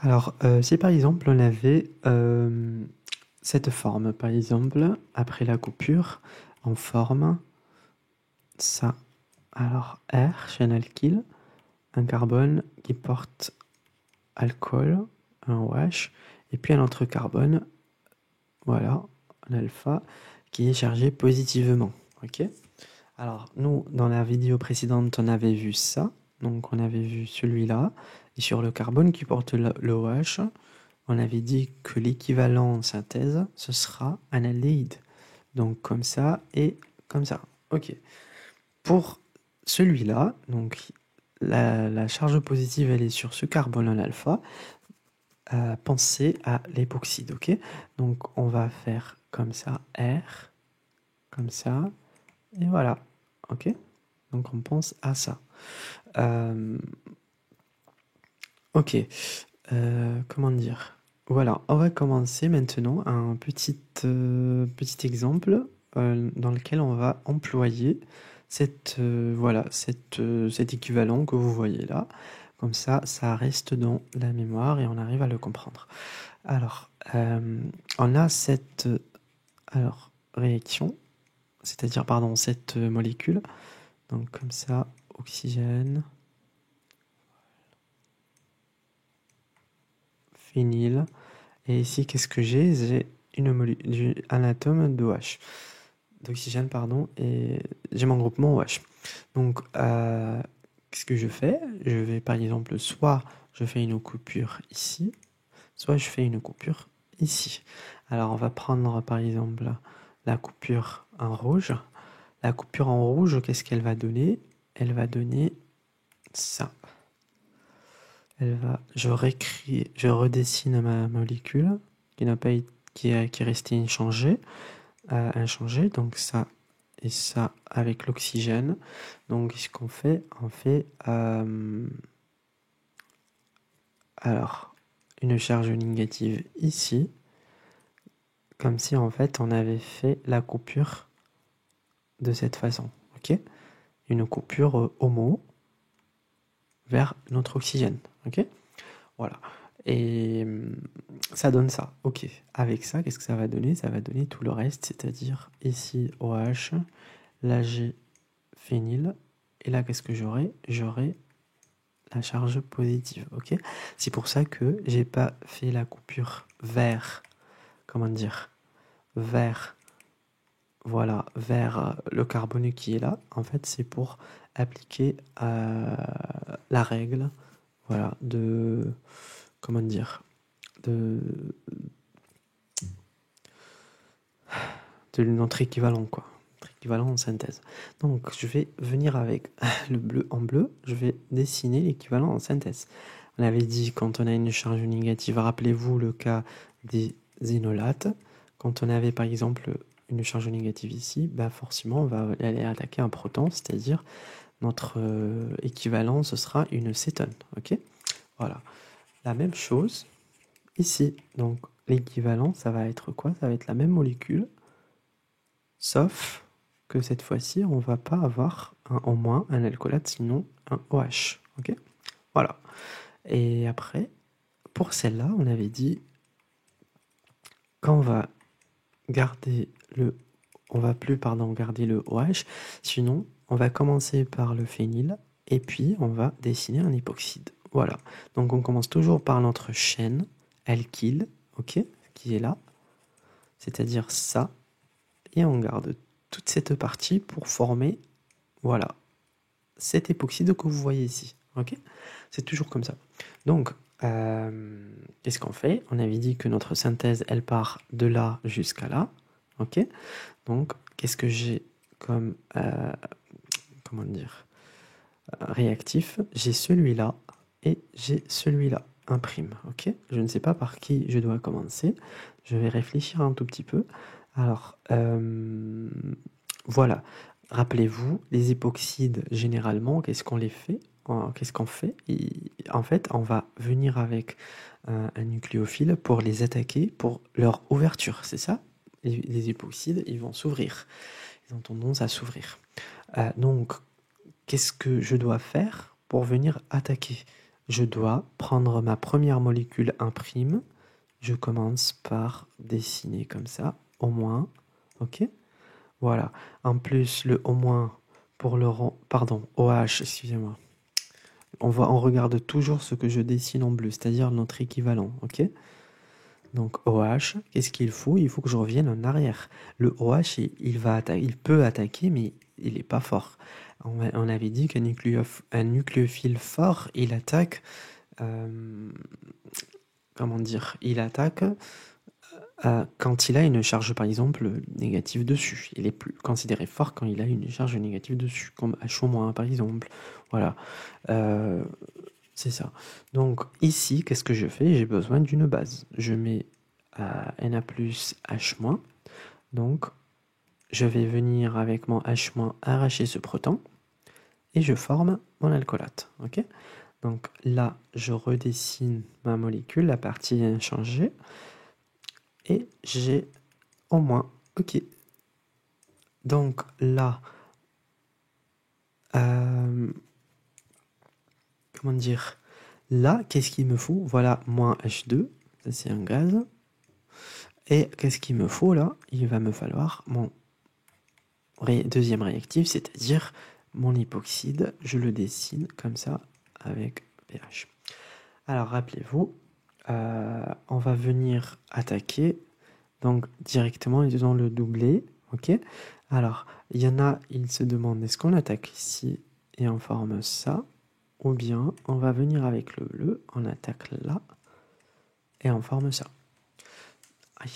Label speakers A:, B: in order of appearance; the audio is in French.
A: Alors, si par exemple on avait cette forme, par exemple, après la coupure, en forme, ça. Alors, R, chaîne alkyle, un carbone qui porte alcool, un OH, et puis un autre carbone, voilà, un alpha, qui est chargé positivement. Ok. Alors, nous, dans la vidéo précédente, on avait vu ça. Donc, on avait vu celui-là. Et sur le carbone qui porte le OH, on avait dit que l'équivalent en synthèse, ce sera un aldéhyde. Donc, comme ça et comme ça. Ok. Pour celui-là, donc, la charge positive, elle est sur ce carbone en alpha. Pensez à l'époxyde, ok? Donc, on va faire comme ça, R, comme ça, et voilà, ok? Donc, on pense à ça. Ok, comment dire? Voilà, on va commencer maintenant un petit exemple dans lequel on va employer cet équivalent que vous voyez là. Comme ça reste dans la mémoire et on arrive à le comprendre. Alors, on a cette réaction, c'est-à-dire, pardon, cette molécule. Donc, comme ça, oxygène, phényl. Et ici, qu'est-ce que j'ai? J'ai un atome d'OH, d'oxygène, pardon, et j'ai mon groupement OH. Donc, qu'est-ce que je fais? Je vais, par exemple, soit je fais une coupure ici, soit je fais une coupure ici. Alors, on va prendre, par exemple, la coupure en rouge. La coupure en rouge, qu'est-ce qu'elle va donner? Elle va donner ça. Je redessine ma molécule qui n'a pas été, qui est restée inchangée, donc ça et ça avec l'oxygène. Donc ce qu'on fait, on fait alors une charge négative ici, comme si en fait on avait fait la coupure de cette façon, ok? Une coupure homo vers notre oxygène, ok? Voilà. Et ça donne ça. Ok. Avec ça, qu'est-ce que ça va donner? Ça va donner tout le reste, c'est-à-dire ici OH, là j'ai phényl, et là qu'est-ce que j'aurai? J'aurai la charge positive. Ok. C'est pour ça que j'ai pas fait la coupure vers, comment dire, vers, voilà, vers le carbone qui est là. En fait, c'est pour appliquer la règle, voilà, de, comment dire, de notre équivalent, quoi. Notre équivalent en synthèse. Donc, je vais venir avec le bleu en bleu, je vais dessiner l'équivalent en synthèse. On avait dit quand on a une charge négative, rappelez-vous le cas des énolates. Quand on avait par exemple une charge négative ici, bah forcément on va aller attaquer un proton, c'est-à-dire notre équivalent, ce sera une cétone. Ok. Voilà. La même chose ici. Donc l'équivalent, ça va être quoi? Ça va être la même molécule, sauf que cette fois-ci, on va pas avoir en moins un alcoolate, sinon un OH. Ok. Voilà. Et après, pour celle-là, on avait dit qu'on va garder on va plus, pardon, garder le OH, sinon on va commencer par le phényl et puis on va dessiner un hypoxyde. Voilà. Donc on commence toujours par notre chaîne alkyle, ok, qui est là, c'est-à-dire ça, et on garde toute cette partie pour former, voilà, cet époxyde que vous voyez ici. Ok. C'est toujours comme ça. Donc, qu'est-ce qu'on fait? On avait dit que notre synthèse, elle part de là jusqu'à là. Ok. Donc, qu'est-ce que j'ai comme, comment dire, réactif? J'ai celui-là et j'ai celui-là, un prime. Ok. Je ne sais pas par qui je dois commencer. Je vais réfléchir un tout petit peu. Alors, voilà. Rappelez-vous, les époxydes, généralement, qu'est-ce qu'on les fait? Qu'est-ce qu'on fait? En fait, on va venir avec un nucléophile pour les attaquer, pour leur ouverture, c'est ça? Les époxydes, ils vont s'ouvrir. Ils ont tendance à s'ouvrir. Donc, qu'est-ce que je dois faire pour venir attaquer? je dois prendre ma première molécule imprime. Je commence par dessiner comme ça, au moins, ok? Voilà. En plus, le au moins pour le rond, pardon, OH, excusez-moi. On regarde toujours ce que je dessine en bleu, c'est-à-dire notre équivalent, ok? Donc OH, qu'est-ce qu'il faut? Il faut que je revienne en arrière. Le OH, il peut attaquer, mais il n'est pas fort. On avait dit qu'un nucléophile fort, il attaque, comment dire, il attaque quand il a une charge, par exemple, négative dessus. Il est plus considéré fort quand il a une charge négative dessus, comme H-, par exemple. Voilà. C'est ça. Donc ici, qu'est-ce que je fais? J'ai besoin d'une base. Je mets Na plus H-. Donc, je vais venir avec mon H- arracher ce proton et je forme mon alcoolate. Ok? Donc là, je redessine ma molécule, la partie inchangée, et j'ai au moins. Ok. Donc là, comment dire? Là, qu'est-ce qu'il me faut? Voilà, moins H2, ça c'est un gaz. Et qu'est-ce qu'il me faut là? Il va me falloir mon deuxième réactif, c'est-à-dire mon hypoxyde. Je le dessine comme ça avec pH. Alors rappelez-vous, on va venir attaquer donc directement dans le doublé. Ok. Alors il y en a, ils se demandent est-ce qu'on attaque ici et on forme ça, ou bien on va venir avec le bleu, on attaque là et on forme ça.